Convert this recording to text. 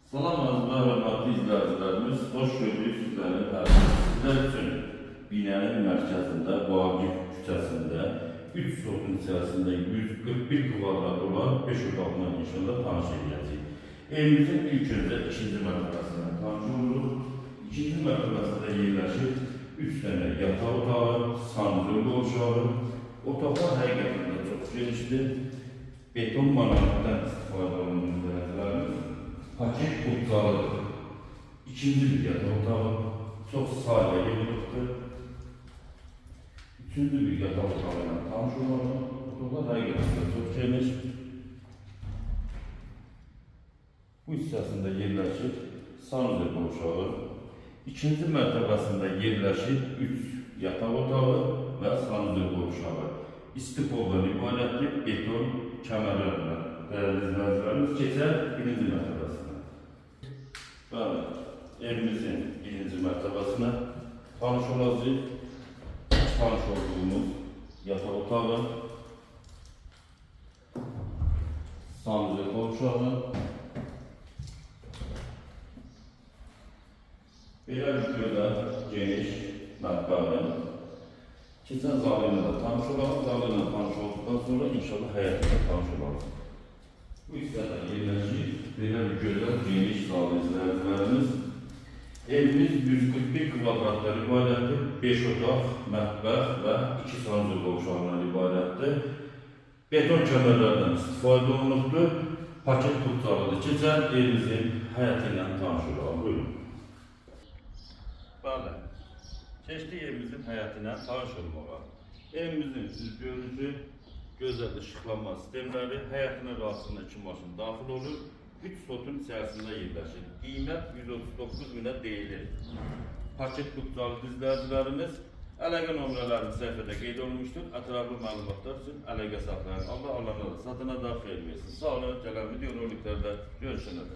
Salam azizler, hörmətli izləyicilərimiz, xoş gördük sizlərin tərəfindən. Sizlər üçün binanın mərkəzində, Vaqif küçəsində 3 sotun içərisində 141 kvadrat olan 5 otaqla inşallah tanış edəcəyik. Evimizin ilk öncə 2-ci mərtəbəsindən tanış oluruq. 2-ci mərtəbəsində yerləşir 3 dənə yataq otağı, sanitör qolşağı. Otaqlar həqiqətən də çox genişdir. Beton monolitdən istifadə olunmuş izləyicilərimiz. Paket qutlarıdır. İkinci bir yataq otağı, çox sadə yerlikdir. Üçüncü bir yataq otağı ilə tanış olalım. Otaqlar həqiqətən çox geniş. Bu hissəsində yerləşir sanitör qolşağı. İkinci mərtəbəsində yerləşir 3 yataq otağı və sanitör qolşağı. İstiqboldan ibarətli beton kəmərlərlə dəyərli izləyicilərimiz keçər birinci mərtəbəsinə. Bəli, evimizin birinci mərtəbəsinə tanış olacaq. Tanış olduğumuz yataq otağı, sanitör qolşağı, belə bir gözəl, geniş mətbəxin keçən zalı ilə də tanış olalım. Zalı ilə tanış olduqdan sonra inşallah həyatında tanış olalım. Bu hissədə yerləşir belə bir gözəl, geniş zalı izləyicilərimiz. Evimiz 141 kvadratdan ibarətdir. 5 otaq, mətbəx və 2 sanitör qolşağından ibarətdir. Beton kəmərlərdən istifadə olunubdur. Paket qutlarıdır. Keçən evimizin həyatı ilə tanış olalım. Buyurun. Bəli, keçdik evimizin həyatına tanış olmağa. Evimizin üz görünüşü, gözəl işıqlanma sistemləri, həyatına qarşısında 2 maşın daxil olur. 3 sotun içərisində yerləşir. Qiymət 139 minə deyilir. Paket qutlarlı izləyicilərimiz, əlaqə nömrələrinin səhifədə qeyd olunmuşdur. Ətraflı məlumatlar üçün əlaqə saxlayın. Allah Allah'ın satına da xeyir versin. Sağ olun, gələn video roliklərdə görüşənə.